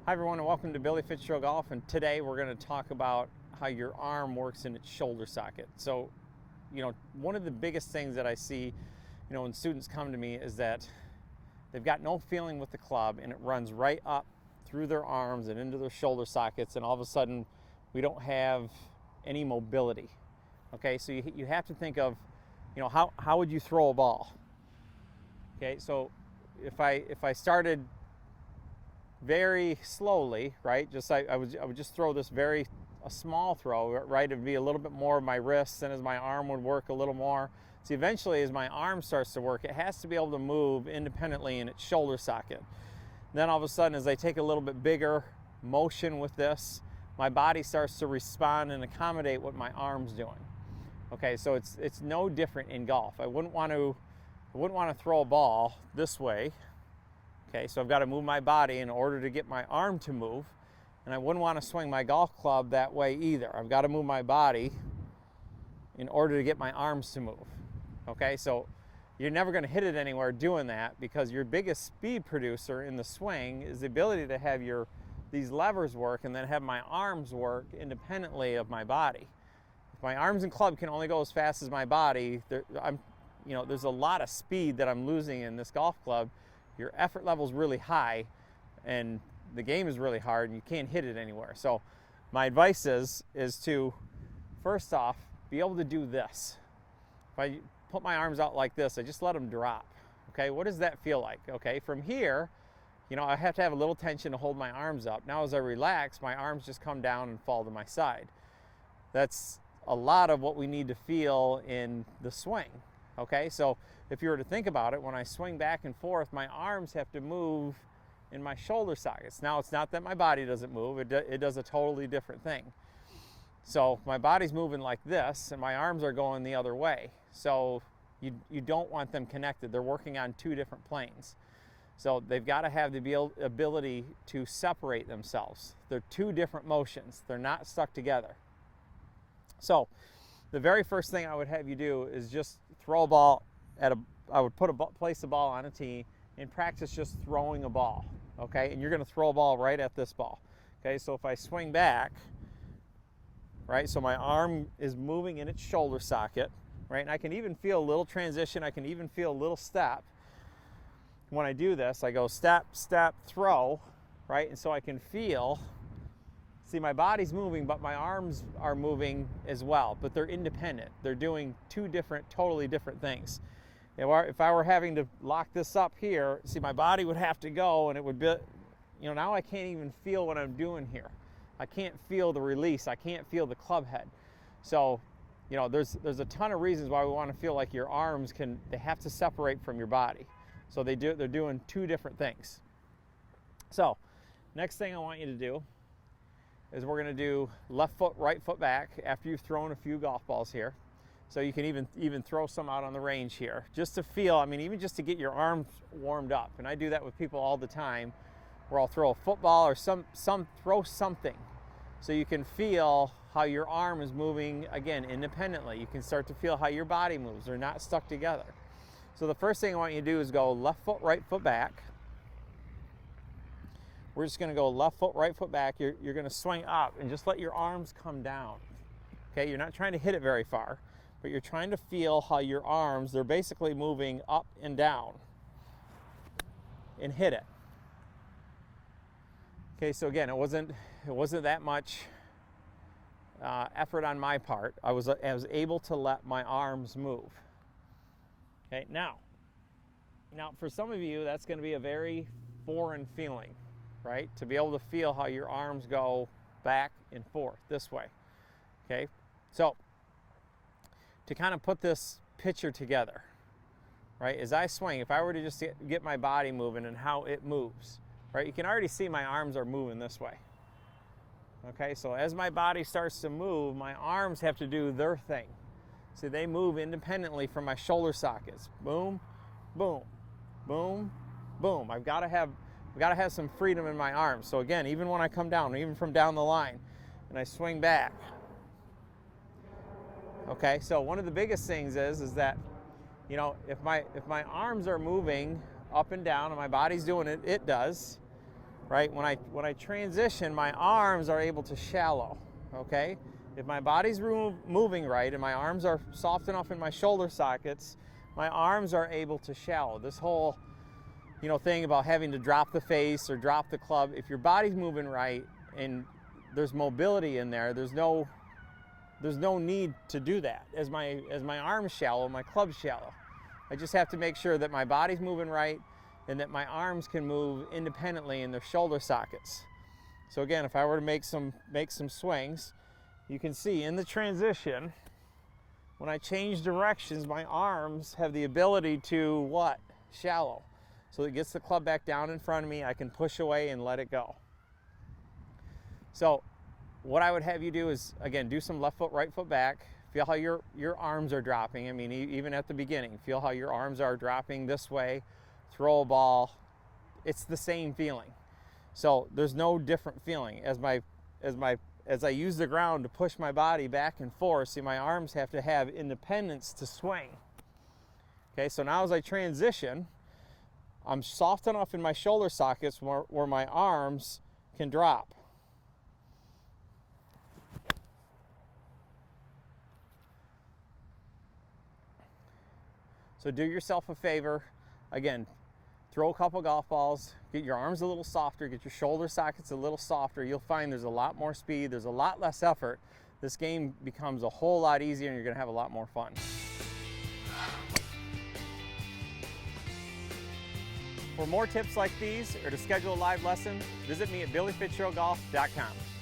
Hi everyone and welcome to Billy Fitzgerald Golf, and today we're going to talk about how your arm works in its shoulder socket. So, one of the biggest things that I see, when students come to me is that they've got no feeling with the club and it runs right up through their arms and into their shoulder sockets, and all of a sudden we don't have any mobility. Okay, so you have to think of, how would you throw a ball? Okay, so if I started very slowly, right? I would just throw this a small throw, right? It'd be a little bit more of my wrists, and as my arm would work a little more. So eventually, as my arm starts to work, it has to be able to move independently in its shoulder socket. Then all of a sudden, as I take a little bit bigger motion with this, my body starts to respond and accommodate what my arm's doing. Okay, so it's no different in golf. I wouldn't want to throw a ball this way. Okay, so I've got to move my body in order to get my arm to move, and I wouldn't want to swing my golf club that way either. I've got to move my body in order to get my arms to move. Okay, so you're never going to hit it anywhere doing that, because your biggest speed producer in the swing is the ability to have these levers work and then have my arms work independently of my body. If my arms and club can only go as fast as my body, there's a lot of speed that I'm losing in this golf club. Your effort level is really high and the game is really hard and you can't hit it anywhere. So my advice is to, first off, be able to do this. If I put my arms out like this, I just let them drop. Okay, what does that feel like? Okay, from here, I have to have a little tension to hold my arms up. Now as I relax, my arms just come down and fall to my side. That's a lot of what we need to feel in the swing. Okay, so if you were to think about it, when I swing back and forth, my arms have to move in my shoulder sockets. Now, it's not that my body doesn't move, it does a totally different thing. So my body's moving like this and my arms are going the other way. So you don't want them connected. They're working on two different planes. So they've got to have the ability to separate themselves. They're two different motions. They're not stuck together. So the very first thing I would have you do is just throw a ball I would place a ball on a tee and practice just throwing a ball, okay? And you're gonna throw a ball right at this ball, okay? So if I swing back, right, so my arm is moving in its shoulder socket, right? And I can even feel a little transition, I can even feel a little step. When I do this, I go step, step, throw, right? And so I can feel, see, my body's moving, but my arms are moving as well, but they're independent. They're doing two totally different things. If I were having to lock this up here, see, my body would have to go, and it would be, now I can't even feel what I'm doing here. I can't feel the release. I can't feel the club head. So, there's a ton of reasons why we want to feel like your arms they have to separate from your body. So they're doing two different things. So, next thing I want you to do is we're going to do left foot, right foot back after you've thrown a few golf balls here. So you can even throw some out on the range here, just to feel, even just to get your arms warmed up. And I do that with people all the time, where I'll throw a football or throw something, so you can feel how your arm is moving, again, independently. You can start to feel how your body moves. They're not stuck together. So the first thing I want you to do is go left foot, right foot back. We're just going to go left foot, right foot back. You're going to swing up and just let your arms come down. Okay, you're not trying to hit it very far, but you're trying to feel how your arms, they're basically moving up and down, and hit it. Okay, so again, it wasn't that much effort on my part. I was able to let my arms move. Okay, now for some of you, that's going to be a very foreign feeling, right? To be able to feel how your arms go back and forth this way. Okay, so to kind of put this picture together, right, as I swing, if I were to just get my body moving and how it moves, right, you can already see my arms are moving this way. Okay, so as my body starts to move, my arms have to do their thing. See, they move independently from my shoulder sockets. Boom, boom, boom, boom. I've got to have some freedom in my arms. So again, even when I come down, even from down the line, and I swing back. Okay, so one of the biggest things is that, if my arms are moving up and down and my body's doing it, it does, right? When I transition, my arms are able to shallow, okay? If my body's moving right and my arms are soft enough in my shoulder sockets, my arms are able to shallow. This whole, thing about having to drop the face or drop the club, if your body's moving right and there's mobility in there, there's no need to do that. As my arms shallow, my club's shallow. I just have to make sure that my body's moving right and that my arms can move independently in their shoulder sockets. So again, if I were to make some swings, you can see in the transition, when I change directions, my arms have the ability to what? Shallow. So it gets the club back down in front of me, I can push away and let it go. So what I would have you do is, again, do some left foot, right foot back. Feel how your arms are dropping. I mean, even at the beginning, feel how your arms are dropping this way. Throw a ball. It's the same feeling. So there's no different feeling. As I use the ground to push my body back and forth, see, my arms have to have independence to swing. Okay, so now as I transition, I'm soft enough in my shoulder sockets where my arms can drop. So do yourself a favor, again, throw a couple golf balls, get your arms a little softer, get your shoulder sockets a little softer. You'll find there's a lot more speed, there's a lot less effort. This game becomes a whole lot easier and you're gonna have a lot more fun. For more tips like these or to schedule a live lesson, visit me at BillyFitzgeraldGolf.com.